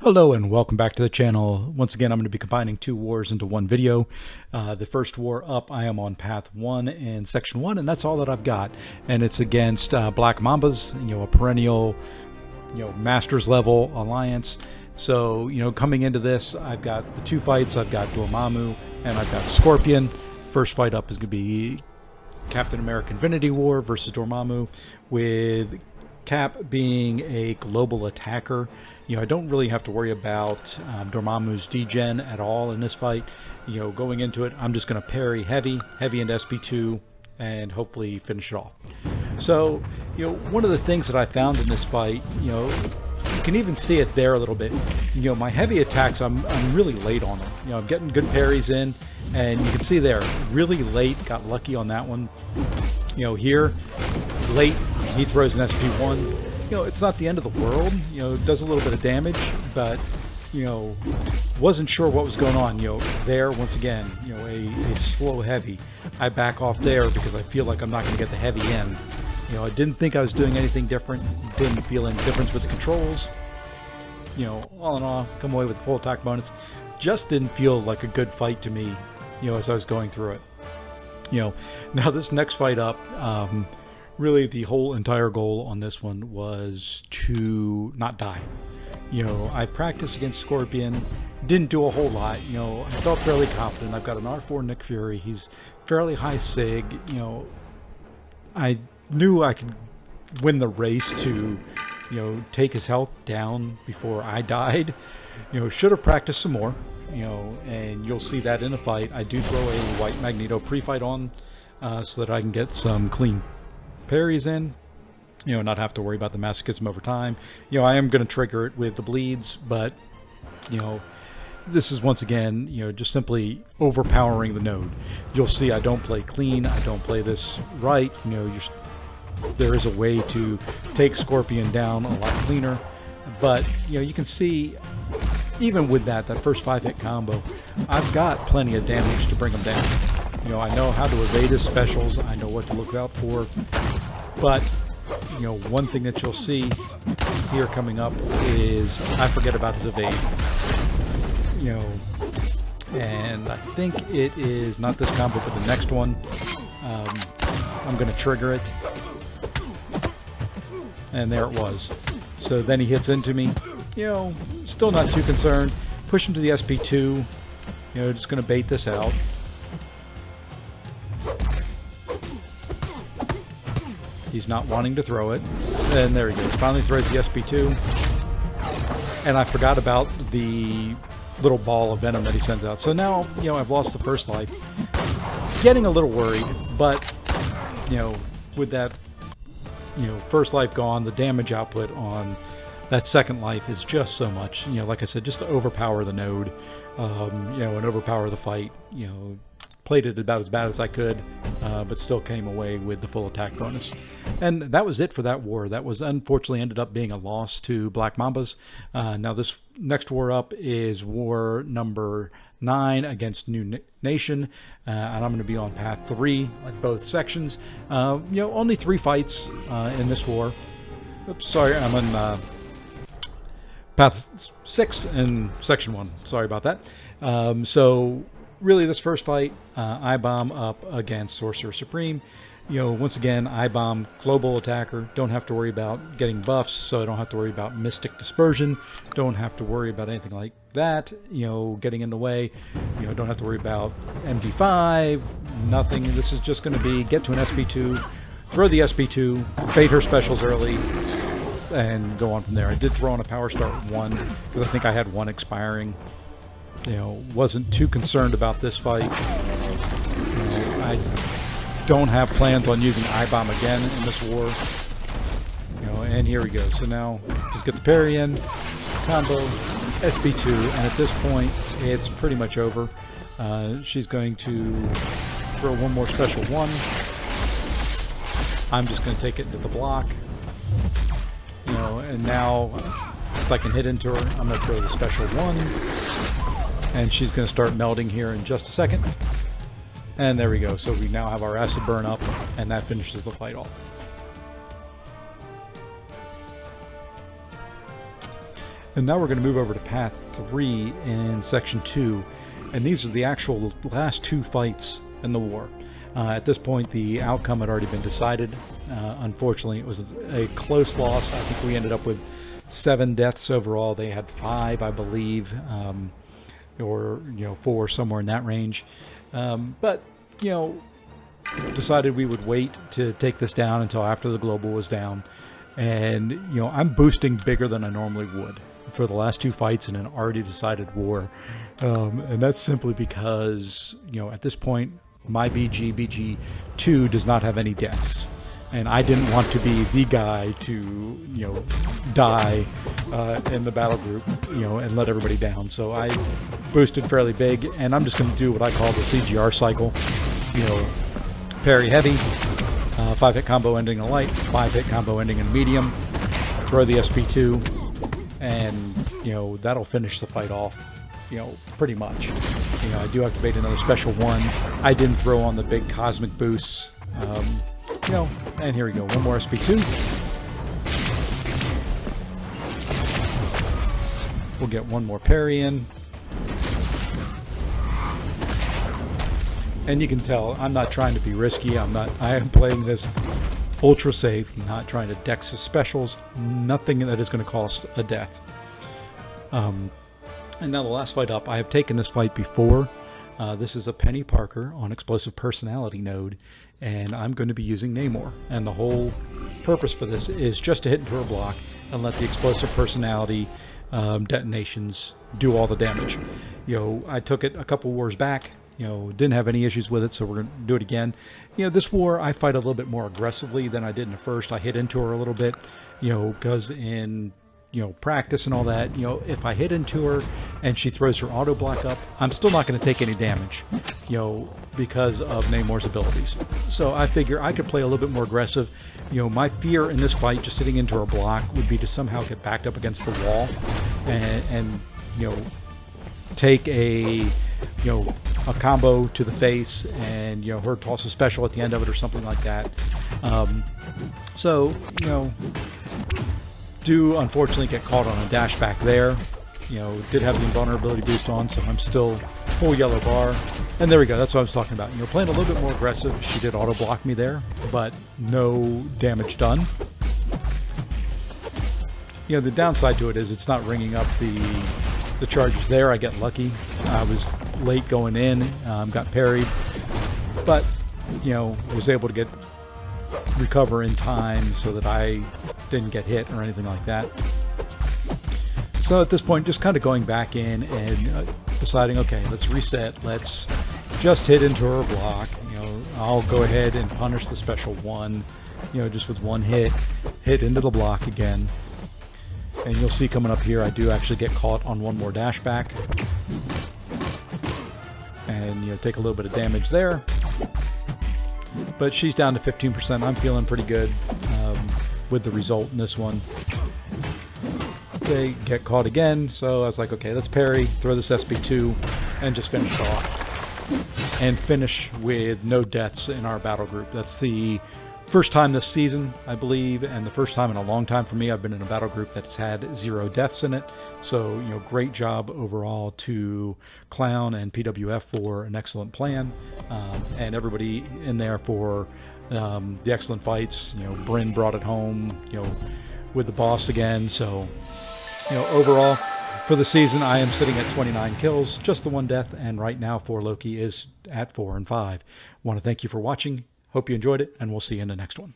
Hello and welcome back to the channel. Once again, I'm going to be combining two wars into one video. The first war up, I am on path 1 in section 1, and that's all that I've got. And it's against Black Mambas, a perennial, Masters level alliance. So, coming into this, I've got the two fights. I've got Dormammu and I've got Scorpion. First fight up is going to be Captain America Infinity War versus Dormammu, with Cap being a global attacker. I don't really have to worry about Dormammu's degen at all in this fight. Going into it, I'm just going to parry heavy into SP2 and hopefully finish it off. So, one of the things that I found in this fight, you can even see it there a little bit. My heavy attacks, I'm really late on them. I'm getting good parries in, and you can see there, really late, got lucky on that one. Here, late, he throws an SP1. It's not the end of the world. It does a little bit of damage, but, wasn't sure what was going on. There, once again, a slow heavy. I back off there because I feel like I'm not going to get the heavy in. I didn't think I was doing anything different. Didn't feel any difference with the controls. All in all, come away with a full attack bonus. Just didn't feel like a good fight to me, as I was going through it. Now this next fight up, really, the whole entire goal on this one was to not die. I practiced against Scorpion, didn't do a whole lot. I felt fairly confident. I've got an R4 Nick Fury. He's fairly high sig. I knew I could win the race to, take his health down before I died. Should have practiced some more. And you'll see that in a fight. I do throw a white Magneto pre-fight on so that I can get some clean parries in, not have to worry about the masochism over time. I am going to trigger it with the bleeds, but this is once again, just simply overpowering the node. You'll see I don't play clean, I don't play this right. There is a way to take Scorpion down a lot cleaner, but you can see even with that first 5-hit combo, I've got plenty of damage to bring him down. I know how to evade his specials. I know what to look out for. But, one thing that you'll see here coming up is I forget about his evade. And I think it is not this combo, but the next one. I'm going to trigger it. And there it was. So then he hits into me. Still not too concerned. Push him to the SP2. Just going to bait this out. He's not wanting to throw it. And there he goes. Finally throws the SP2. And I forgot about the little ball of venom that he sends out. So now, I've lost the first life. Getting a little worried, but, with that, first life gone, the damage output on that second life is just so much. Like I said, just to overpower the node, and overpower the fight, played it about as bad as I could, but still came away with the full attack bonus. And that was it for that war. That was unfortunately ended up being a loss to Black Mambas. Now this next war up is war number 9 against NEWN, and I'm going to be on path 3, like both sections. Only 3 fights in this war. Oops, sorry, I'm on path 6 in section 1. Sorry about that. So really, this first fight, iBom up against Sorc Supreme. Once again, iBom, global attacker. Don't have to worry about getting buffs, so I don't have to worry about Mystic Dispersion. Don't have to worry about anything like that, getting in the way. Don't have to worry about MD5, nothing. This is just going to be get to an SP2, throw the SP2, bait her specials early, and go on from there. I did throw on a Power Start 1, because I think I had 1 expiring. Wasn't too concerned about this fight. I don't have plans on using iBom again in this war. And here we go. So now, just get the parry in, combo, SP2, and at this point, it's pretty much over. She's going to throw one more special 1. I'm just going to take it into the block. And now, if I can hit into her, I'm going to throw the special 1. And she's going to start melting here in just a second. And there we go. So we now have our acid burn up, and that finishes the fight off. And now we're going to move over to Path 3 in Section 2. And these are the actual last 2 fights in the war. At this point, the outcome had already been decided. Unfortunately, it was a close loss. I think we ended up with 7 deaths overall. They had 5, I believe, or 4, somewhere in that range. But decided we would wait to take this down until after the global was down. And I'm boosting bigger than I normally would for the last 2 fights in an already decided war, and that's simply because at this point my BG2 does not have any deaths, and I didn't want to be the guy to die in the battle group and let everybody down. So I boosted fairly big, and I'm just going to do what I call the CGR cycle. Parry heavy, 5-hit combo ending in light, 5-hit combo ending in medium, throw the SP2, and that'll finish the fight off pretty much. I do activate another special one. I didn't throw on the big cosmic boosts, and here we go, one more SP2. We'll get one more parry in. And you can tell I'm not trying to be risky. I am playing this ultra safe, not trying to dex his specials, nothing that is going to cost a death. And now the last fight up, I have taken this fight before. This is a Peni Parker on explosive personality node, and I'm going to be using Namor. And the whole purpose for this is just to hit into her block and let the explosive personality detonations do all the damage. I took it a couple wars back. Didn't have any issues with it, so we're going to do it again. This war, I fight a little bit more aggressively than I did in the first. I hit into her a little bit, because in, practice and all that, if I hit into her and she throws her auto block up, I'm still not going to take any damage, because of Namor's abilities. So I figure I could play a little bit more aggressive. My fear in this fight, just sitting into her block, would be to somehow get backed up against the wall and take a combo to the face and her toss a special at the end of it or something like that. So do unfortunately get caught on a dash back there. Did have the invulnerability boost on, so I'm still full yellow bar. And there we go, that's what I was talking about. Playing a little bit more aggressive. She did auto block me there, but no damage done. The downside to it is it's not ringing up the charges there. I get lucky. I was late going in, got parried, but was able to recover in time so that I didn't get hit or anything like that. So at this point, just kind of going back in and deciding, okay, let's reset. Let's just hit into her block. I'll go ahead and punish the special one, just with one hit into the block again. And you'll see coming up here, I do actually get caught on one more dash back. And take a little bit of damage there. But she's down to 15%. I'm feeling pretty good with the result in this one. They get caught again, so I was like, okay, let's parry, throw this SP2, and just finish it off. And finish with no deaths in our battle group. That's the first time this season, I believe, and the first time in a long time for me. I've been in a battle group that's had 0 deaths in it. So, great job overall to Clown and PWF for an excellent plan, and everybody in there for the excellent fights. Bryn brought it home, with the boss again. So, overall for the season, I am sitting at 29 kills, just the 1 death, and right now for Loki is at 4 and 5. Want to thank you for watching. Hope you enjoyed it, and we'll see you in the next one.